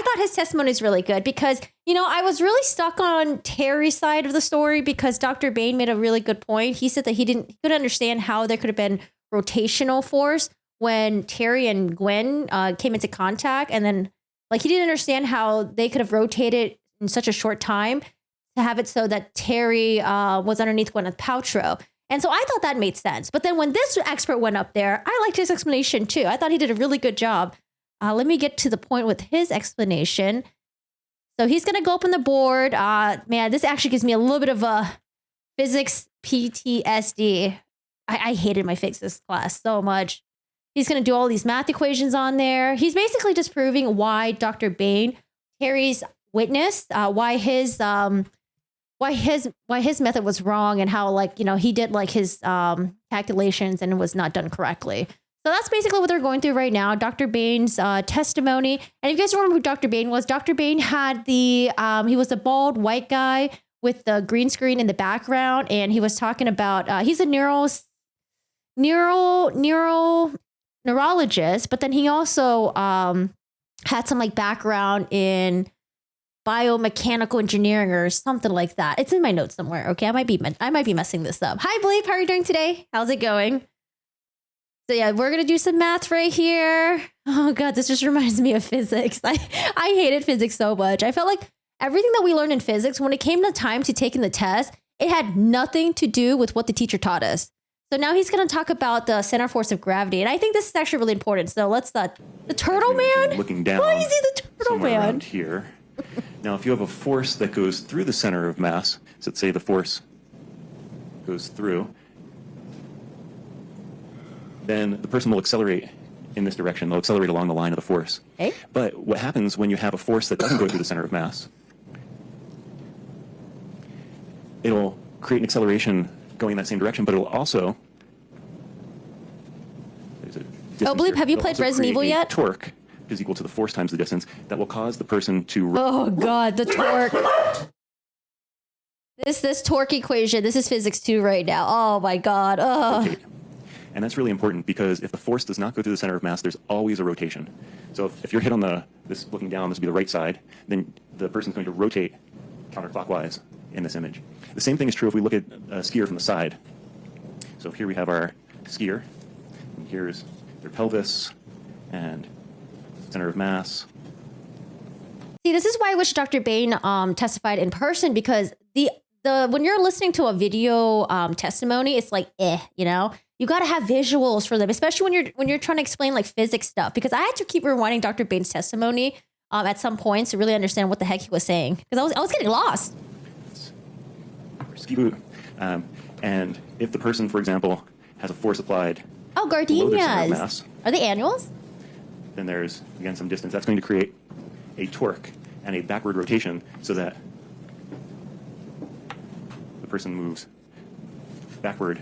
I thought his testimony is really good because, I was really stuck on Terry's side of the story because Dr. Bain made a really good point. He said that he couldn't understand how there could have been rotational force when Terry and Gwen came into contact. And then he didn't understand how they could have rotated in such a short time to have it so that Terry was underneath Gwyneth Paltrow. And so I thought that made sense. But then when this expert went up there, I liked his explanation too. I thought he did a really good job. Let me get to the point with his explanation. So he's going to go up on the board. Man, this actually gives me a little bit of a physics PTSD. I hated my physics class so much. He's going to do all these math equations on there. He's basically just proving why Dr. Bain, Terry's witness, why his method was wrong and how he did his calculations and it was not done correctly. So that's basically what they're going through right now. Dr. Bain's testimony. And if you guys remember who Dr. Bain was, Dr. Bain had he was the bald white guy with the green screen in the background. And he was talking about, he's a neurologist, but then he also had some background in biomechanical engineering or something like that. It's in my notes somewhere. Okay, I might be messing this up. Hi, Bleep. How are you doing today? How's it going? So yeah, we're gonna do some math right here. Oh god, this just reminds me of physics. I hated physics so much. I felt like everything that we learned in physics, when it came to time to taking the test, it had nothing to do with what the teacher taught us. So now he's going to talk about the center force of gravity. And I think this is actually really important. So let's, the turtle man? Looking down. Why is he the turtle man? Around here. Now, if you have a force that goes through the center of mass, so let's say the force goes through, then the person will accelerate in this direction. They'll accelerate along the line of the force. Okay. But what happens when you have a force that doesn't go through the center of mass? It'll create an acceleration going in that same direction, but it'll also... Oh, Bleep, have you played Resident Evil yet? Torque is equal to the force times the distance that will cause the person to... Oh, God, the torque. This torque equation, this is physics 2 right now. Oh, my God. Rotate. And that's really important because if the force does not go through the center of mass, there's always a rotation. So if you're hit on this looking down, this would be the right side, then the person's going to rotate counterclockwise in this image. The same thing is true if we look at a skier from the side. So here we have our skier, and here's their pelvis and center of mass. See, this is why I wish Dr. Bain testified in person, because when you're listening to a video testimony, it's you got to have visuals for them, especially when you're trying to explain physics stuff. Because I had to keep rewinding Dr. Bain's testimony at some points to really understand what the heck he was saying, because I was getting lost. Ski boot, and if the person, for example, has a force applied below their center of mass, are they annuals? Then there's again some distance. That's going to create a torque and a backward rotation so that the person moves backward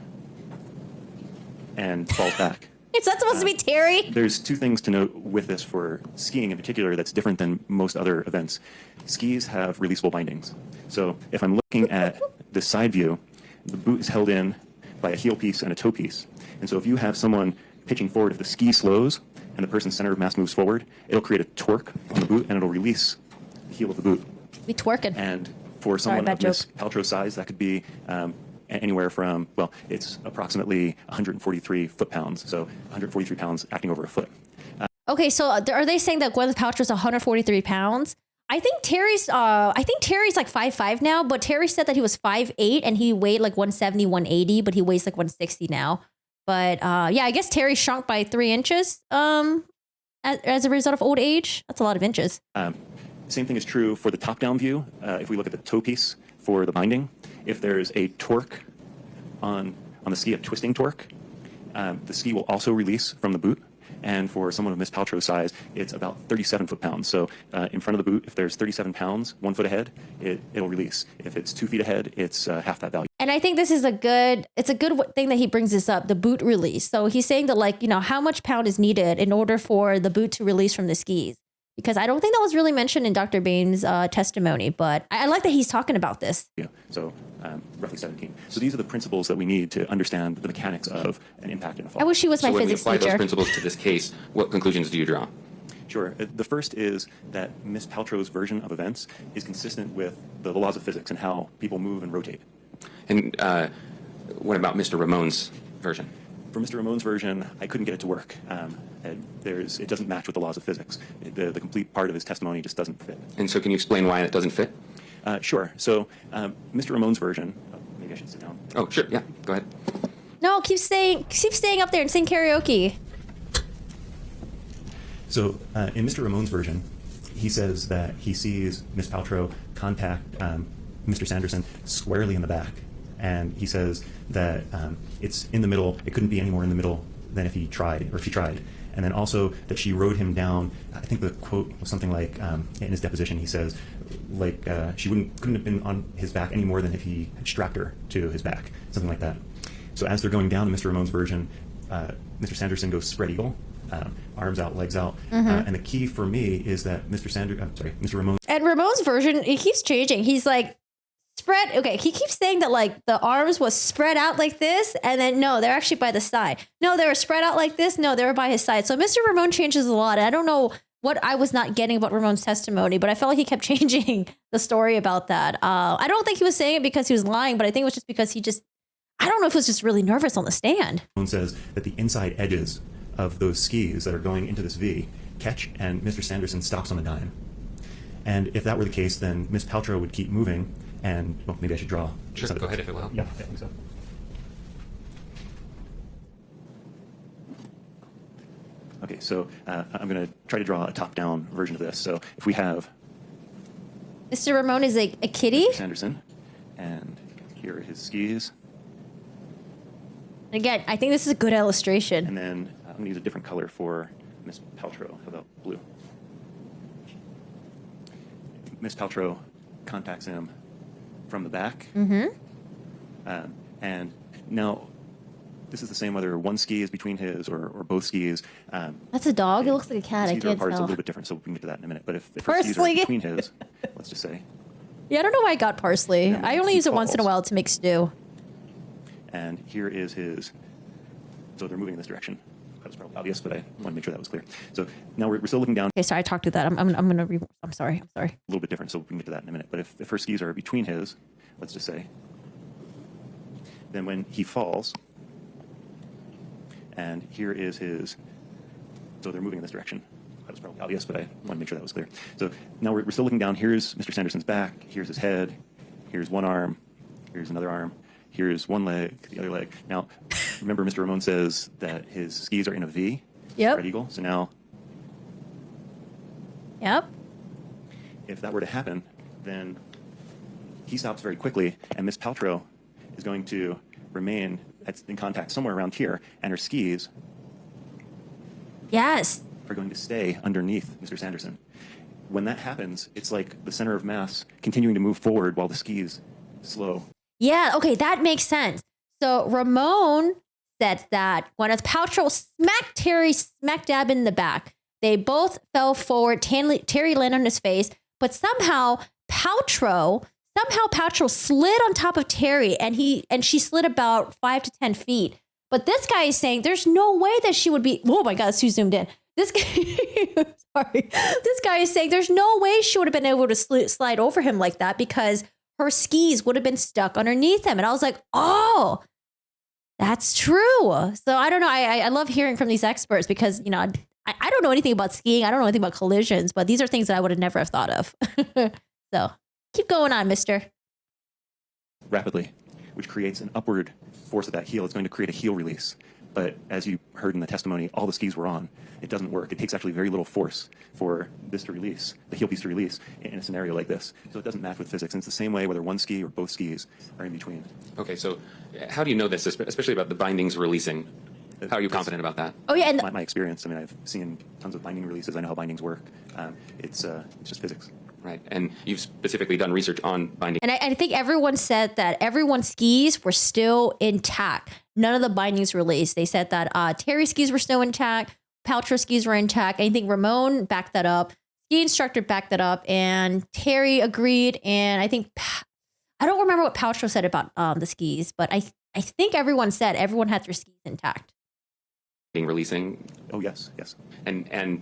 and falls back. Is that supposed to be Terry? There's two things to note with this for skiing in particular that's different than most other events. Skis have releasable bindings. So if I'm looking at the side view, the boot is held in by a heel piece and a toe piece. And so if you have someone pitching forward, if the ski slows and the person's center of mass moves forward, it'll create a torque on the boot and it'll release the heel of the boot. We twerking. And for someone of Miss Paltrow size, that could be anywhere from, it's approximately 143 foot-pounds, so 143 pounds acting over a foot. Okay, so are they saying that Gwyneth Paltrow is 143 pounds? I think Terry's like 5'5" now, but Terry said that he was 5'8" and he weighed 170, 180, but he weighs 160 now. But yeah, I guess Terry shrunk by 3 inches as a result of old age. That's a lot of inches. Same thing is true for the top-down view. If we look at the toe piece for the binding, if there's a torque on the ski, a twisting torque, the ski will also release from the boot. And for someone of Miss Paltrow's size, it's about 37 foot-pounds. So in front of the boot, if there's 37 pounds, 1 foot ahead, it'll release. If it's 2 feet ahead, it's half that value. And I think this is a good thing that he brings this up, the boot release. So he's saying that how much pound is needed in order for the boot to release from the skis. Because I don't think that was really mentioned in Dr. Bain's testimony, but I like that he's talking about this. Yeah, so roughly 17. So these are the principles that we need to understand the mechanics of an impact and a fall. I wish he was my physics teacher. When we apply those principles to this case, what conclusions do you draw? Sure. The first is that Miss Paltrow's version of events is consistent with the laws of physics and how people move and rotate. And what about Mr. Ramon's version? For Mr. Ramon's version, I couldn't get it to work. It doesn't match with the laws of physics. The complete part of his testimony just doesn't fit. And so can you explain why it doesn't fit? Sure. So Mr. Ramon's version, maybe I should sit down. Oh, sure. Yeah, go ahead. No, keep staying up there and sing karaoke. So in Mr. Ramon's version, he says that he sees Miss Paltrow contact Mr. Sanderson squarely in the back. And he says that it's in the middle. It couldn't be any more in the middle than if she tried. And then also that she rode him down. I think the quote was something like, in his deposition, he says, like she couldn't have been on his back any more than if he had strapped her to his back, something like that. So as they're going down in Mr. Ramon's version, Mr. Sanderson goes spread eagle, arms out, legs out. And the key for me is that Mr. Ramon. And Ramon's version, it keeps changing. He's like, spread. Okay, he keeps saying that like the arms was spread out like this, and then no, they're actually by the side. No, they were spread out like this. No, they were by his side. So Mr. Ramon changes a lot. And I don't know what I was not getting about Ramon's testimony, but I felt like he kept changing the story about that. I don't think he was saying it because he was lying, but I think it was just because I don't know if he was just really nervous on the stand. Ramon says that the inside edges of those skis that are going into this V catch, and Mr. Sanderson stops on a dime. And if that were the case, then Miss Paltrow would keep moving. And well, maybe I should draw. Sure, go ahead if it will. Yeah, I think so. Okay, so I'm going to try to draw a top-down version of this. So if we have Mr. Ramon is a kitty. Mr. Sanderson, and here are his skis. Again, I think this is a good illustration. And then I'm going to use a different color for Miss Paltrow. How about blue? Miss Paltrow contacts him from the back. And now, this is the same whether one ski is between his or both skis. That's a dog? It looks like a cat. I Skis are can't apart, it's a tell. little bit different, so we can get to that in a minute. But if her skis are Parsley. between his, let's just say. Yeah, I don't know why I got parsley. Yeah, I only he use it once in a falls. while to make stew. And here is his, so they're moving in this direction. That was probably obvious, but I want to make sure that was clear. So now we're still looking down. Okay, sorry, I talked through that. I'm gonna I'm sorry. A little bit different, so we can get to that in a minute. But if her skis are between his, let's just say, then when he falls, and here is his, so they're moving in this direction. That was probably obvious, but I want to make sure that was clear. So now we're still looking down. Here's Mr. Sanderson's back. Here's his head. Here's one arm. Here's another arm. Here's one leg, the other leg. Now, remember Mr. Ramon says that his skis are in a V, Yep. spread eagle. So now, Yep. if that were to happen, then he stops very quickly, and Miss Paltrow is going to remain in contact somewhere around here, and her skis Yes. are going to stay underneath Mr. Sanderson. When that happens, it's like the center of mass continuing to move forward while the skis slow. Yeah, okay, that makes sense. So Ramon said that Gwyneth Paltrow smacked Terry smack dab in the back. They both fell forward. Terry landed on his face, but somehow Paltrow slid on top of Terry, and she slid about 5 to 10 feet. But this guy is saying there's no way that she would be. Oh my God, it's too zoomed in. This guy, sorry. This guy is saying there's no way she would have been able to slide over him like that because her skis would have been stuck underneath him. And I was like, oh, that's true. So I don't know. I love hearing from these experts because, you know, I don't know anything about skiing. I don't know anything about collisions, but these are things that I would have never have thought of. So keep going on, mister. Rapidly, which creates an upward force of that heel. It's going to create a heel release. But as you heard in the testimony, all the skis were on. It doesn't work. It takes actually very little force for this to release, the heel piece to release in a scenario like this. So it doesn't match with physics. And it's the same way whether one ski or both skis are in between. Okay, so how do you know this, especially about the bindings releasing? How are you confident about that? Oh, yeah. And My experience, I mean, I've seen tons of binding releases. I know how bindings work. It's just physics. Right, and you've specifically done research on binding. And I think everyone said that everyone's skis were still intact. None of the bindings released. They said that Terry's skis were still intact. Paltrow's skis were intact. I think Ramon backed that up. Ski instructor backed that up. And Terry agreed. And I think, I don't remember what Paltrow said about the skis, but I think everyone said everyone had their skis intact. Releasing. Oh, yes, yes. And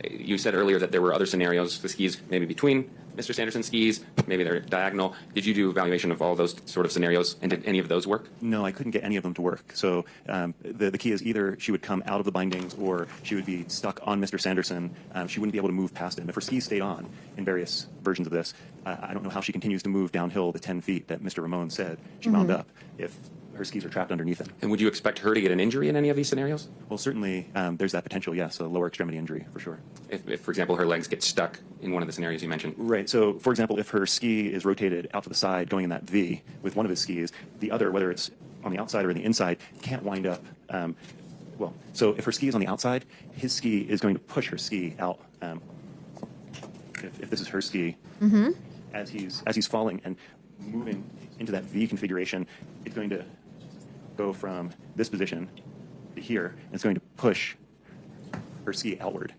You said earlier that there were other scenarios, the skis maybe between Mr. Sanderson's skis, maybe they're diagonal. Did you do evaluation of all those sort of scenarios, and did any of those work? No, I couldn't get any of them to work. So the key is either she would come out of the bindings or she would be stuck on Mr. Sanderson. She wouldn't be able to move past him. If her skis stayed on in various versions of this, I don't know how she continues to move downhill the 10 feet that Mr. Ramon said she wound up if her skis are trapped underneath him. And would you expect her to get an injury in any of these scenarios? Well, certainly there's that potential, yes, a lower extremity injury for sure. If, for example, her legs get stuck in one of the scenarios you mentioned. Right. So, for example, if her ski is rotated out to the side going in that V with one of his skis, the other, whether it's on the outside or the inside, can't wind up. So if her ski is on the outside, his ski is going to push her ski out. If this is her ski, as he's falling and moving into that V configuration, it's going to go from this position to here, and it's going to push her ski outward,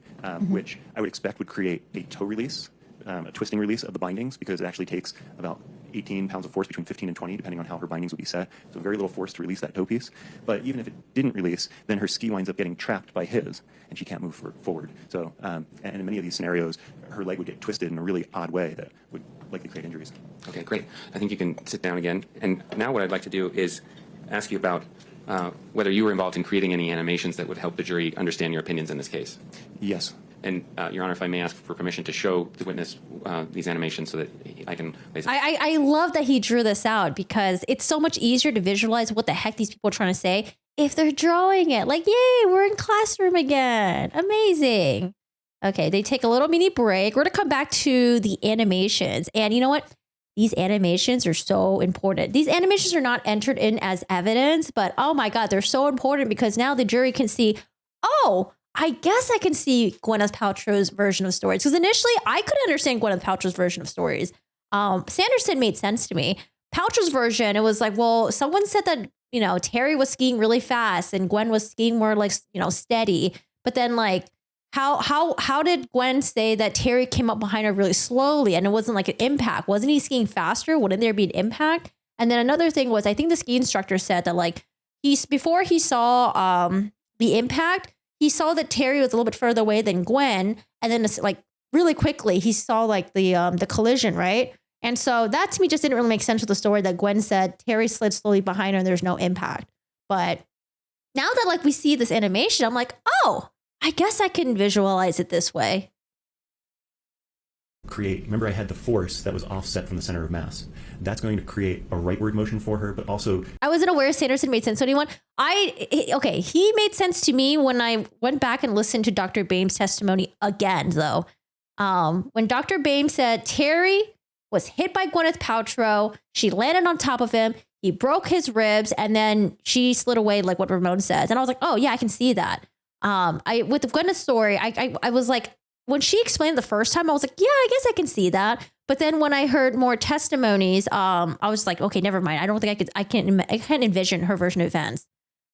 which I would expect would create a toe release, a twisting release of the bindings, because it actually takes about 18 pounds of force, between 15 and 20, depending on how her bindings would be set. So very little force to release that toe piece. But even if it didn't release, then her ski winds up getting trapped by his, and she can't move forward. So, and in many of these scenarios, her leg would get twisted in a really odd way that would likely create injuries. Okay, great. I think you can sit down again. And now what I'd like to do is ask you about whether you were involved in creating any animations that would help the jury understand your opinions in this case. Yes. And, Your Honor, if I may ask for permission to show the witness these animations so that I can... I love that he drew this out, because it's so much easier to visualize what the heck these people are trying to say if they're drawing it. Like, yay, we're in classroom again. Amazing. Okay, they take a little mini break. We're going to come back to the animations. And you know what? These animations are so important. These animations are not entered in as evidence, but oh my God, they're so important, because now the jury can see, oh, I guess I can see Gwyneth Paltrow's version of stories. Because initially I couldn't understand Gwyneth Paltrow's version of stories. Sanderson made sense to me. Paltrow's version, it was like, well, someone said that, you know, Terry was skiing really fast and Gwen was skiing more like, you know, steady. But then like, how did Gwen say that Terry came up behind her really slowly and it wasn't like an impact? Wasn't he skiing faster? Wouldn't there be an impact? And then another thing was, I think the ski instructor said that like before he saw the impact, he saw that Terry was a little bit further away than Gwen. And then it's like really quickly, he saw like the collision, right? And so that to me just didn't really make sense with the story that Gwen said Terry slid slowly behind her and there's no impact. But now that like we see this animation, I'm like, oh, I guess I can visualize it this way. Remember I had the force that was offset from the center of mass. That's going to create a rightward motion for her, but also... I wasn't aware Sanderson made sense to anyone. He made sense to me when I went back and listened to Dr. Bame's testimony again, though. When Dr. Bame said Terry was hit by Gwyneth Paltrow, she landed on top of him, he broke his ribs, and then she slid away like what Ramon says. And I was like, oh yeah, I can see that. With the Gwyneth story, I was like, when she explained the first time, I was like, yeah, I guess I can see that. But then when I heard more testimonies, I was like, okay, never mind. I don't think I can't envision her version of events,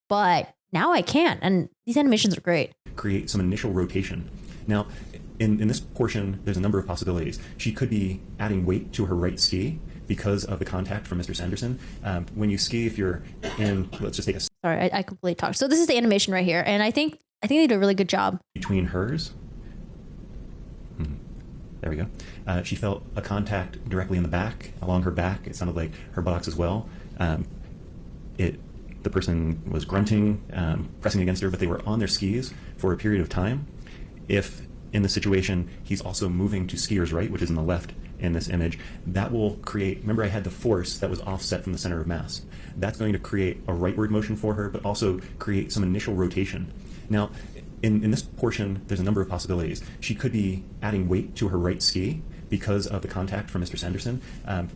but now I can. And these animations are great. Create some initial rotation. Now, in this portion, there's a number of possibilities. She could be adding weight to her right ski because of the contact from Mr. Sanderson. When you ski, if you're in, let's just take a... Sorry, I completely talked. So this is the animation right here. And I think they did a really good job. Between hers. There we go. She felt a contact directly in the back, along her back. It sounded like her buttocks as well. The person was grunting, pressing against her, but they were on their skis for a period of time. If in the situation he's also moving to skier's right, which is in the left in this image, that will create, remember I had the force that was offset from the center of mass. That's going to create a rightward motion for her, but also create some initial rotation. Now, in this portion, there's a number of possibilities. She could be adding weight to her right ski because of the contact from Mr. Sanderson.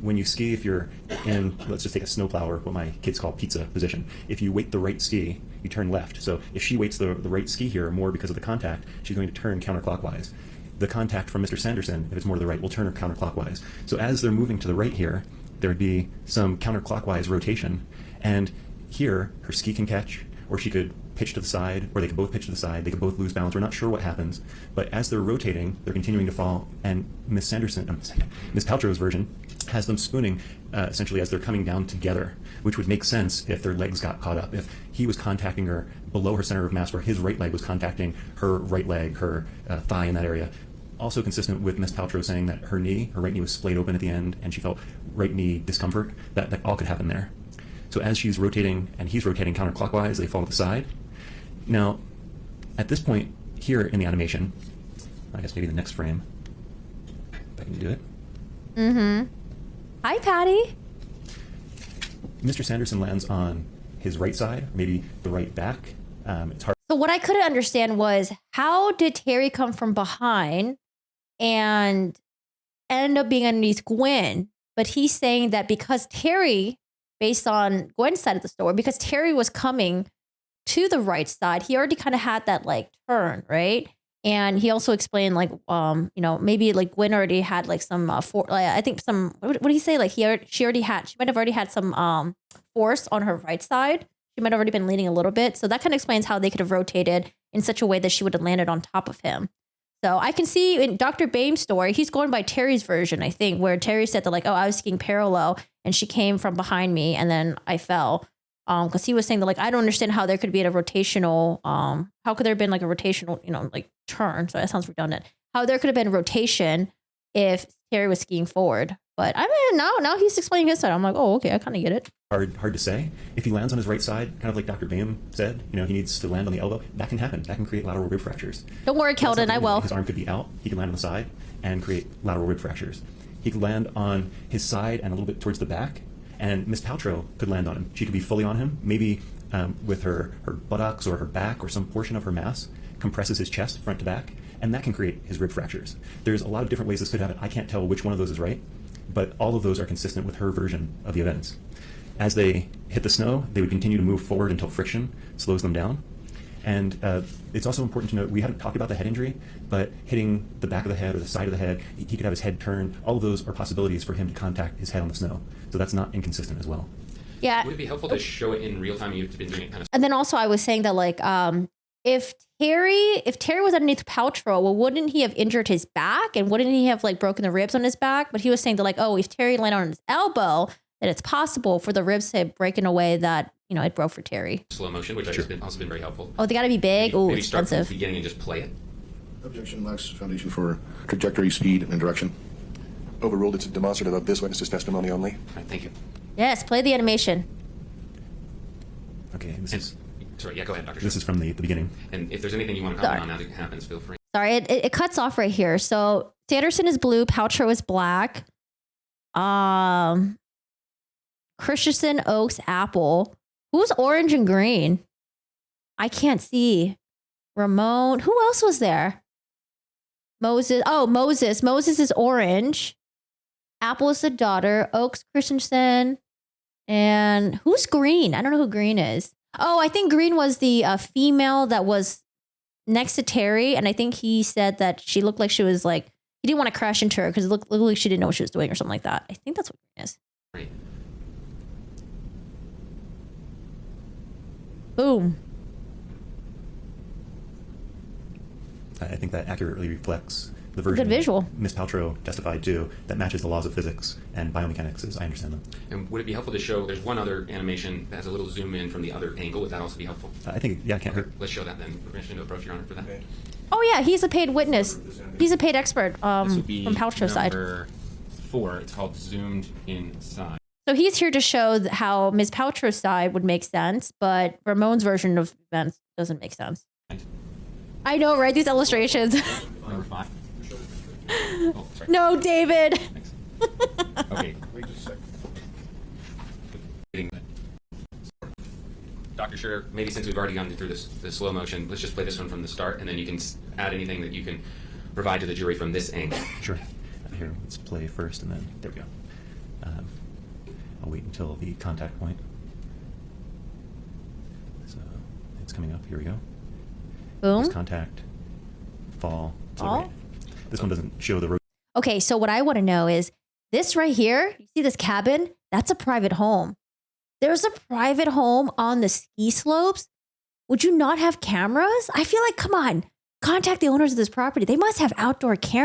When you ski, if you're in, let's just take a snowplow or what my kids call pizza position. If you weight the right ski, you turn left. So if she weights the right ski here more because of the contact, she's going to turn counterclockwise. The contact from Mr. Sanderson, if it's more to the right, will turn her counterclockwise. So as they're moving to the right here, there would be some counterclockwise rotation. And here, her ski can catch, or she could pitch to the side, or they could both pitch to the side. They could both lose balance. We're not sure what happens, but as they're rotating, they're continuing to fall. And Miss Paltrow's version has them spooning essentially as they're coming down together, which would make sense if their legs got caught up. If he was contacting her below her center of mass, where his right leg was contacting her right leg, her thigh in that area. Also consistent with Miss Paltrow saying that her right knee was splayed open at the end, and she felt right knee discomfort. That all could happen there. So as she's rotating and he's rotating counterclockwise, they fall to the side. Now, at this point here in the animation, I guess maybe the next frame, if I can do it. Mm-hmm. Hi, Patty. Mr. Sanderson lands on his right side, maybe the right back. It's hard. So what I couldn't understand was, how did Terry come from behind and end up being underneath Gwen? But he's saying that because Terry, based on Gwen's side of the story, because Terry was coming to the right side, he already kind of had that like turn, right? And he also explained like, maybe like Gwen already had like some, I think some, what did he say? Like she might have already had some force on her right side. She might have already been leaning a little bit. So that kind of explains how they could have rotated in such a way that she would have landed on top of him. So I can see in Dr. Bame's story, he's going by Terry's version, I think, where Terry said that like, I was skiing parallel and she came from behind me and then I fell. Because he was saying that like, I don't understand how there could be a rotational, how could there have been like a rotational, like turn? So that sounds redundant. How there could have been rotation if Terry was skiing forward. But I mean, now he's explaining his side. I'm like, oh, okay, I kind of get it. Hard to say. If he lands on his right side, kind of like Dr. Bame said, he needs to land on the elbow. That can happen. That can create lateral rib fractures. Don't worry, Keldon, I will. His arm could be out. He can land on the side and create lateral rib fractures. He could land on his side and a little bit towards the back. And Miss Paltrow could land on him. She could be fully on him, maybe with her buttocks or her back or some portion of her mass compresses his chest front to back, and that can create his rib fractures. There's a lot of different ways this could happen. I can't tell which one of those is right, but all of those are consistent with her version of the events. As they hit the snow, they would continue to move forward until friction slows them down. And it's also important to note, we haven't talked about the head injury, but hitting the back of the head or the side of the head, he could have his head turned. All of those are possibilities for him to contact his head on the snow. So that's not inconsistent as well. Yeah. Would it be helpful to show it in real time? You've been doing it kind of. And then also I was saying that like, if Terry was underneath Paltrow, well, wouldn't he have injured his back? And wouldn't he have like broken the ribs on his back? But he was saying that like, if Terry landed on his elbow, that it's possible for the ribs to break in a way that, it broke for Terry. Slow motion, which has also been very helpful. Oh, they got to be big? Maybe start from expensive. the beginning and just play it. Objection lacks foundation for trajectory, speed, and direction. Overruled. It's demonstrative of this witness's testimony only. All right, thank you. Yes, play the animation. Okay, Sorry, yeah, go ahead, Dr. This is from the beginning. And if there's anything you want to comment on as it happens, feel free. Sorry, it cuts off right here. So Sanderson is blue, Paltrow is black. Christensen, Oaks, Apple. Who's orange and green? I can't see. Ramon. Who else was there? Moses. Oh, Moses. Moses is orange. Apple is the daughter. Oaks, Christensen. And who's green? I don't know who green is. Oh, I think green was the female that was next to Terry. And I think he said that she looked like she was like, he didn't want to crash into her because it looked like she didn't know what she was doing or something like that. I think that's what green is. Right. Boom. I think that accurately reflects the version Good visual. Miss Paltrow testified to that matches the laws of physics and biomechanics as I understand them. And would it be helpful to show, there's one other animation that has a little zoom in from the other angle. Would that also be helpful? I think, yeah, it can't hurt. Let's show that then. Permission to approach, Your Honor, for that. Oh, yeah. He's a paid witness. He's a paid expert This would be from Paltrow's side. number 4. It's called Zoomed Inside. So he's here to show how Ms. Paltrow's side would make sense, but Ramon's version of events doesn't make sense. I know, right? These illustrations. Number 5. Oh, sorry. No, David. Thanks. Okay. Wait just a second. Dr. Schur, maybe since we've already gone through the slow motion, let's just play this one from the start, and then you can add anything that you can provide to the jury from this angle. Sure. Here, let's play first, and then there we go. I'll wait until the contact point. So it's coming up. Here we go. Boom. There's contact, fall, to the Fall? right. This one doesn't show the road. Okay, so what I want to know is this right here, you see this cabin? That's a private home. There's a private home on the ski slopes. would you not have cameras? I feel like, come on, contact the owners of this property. They must have outdoor cameras.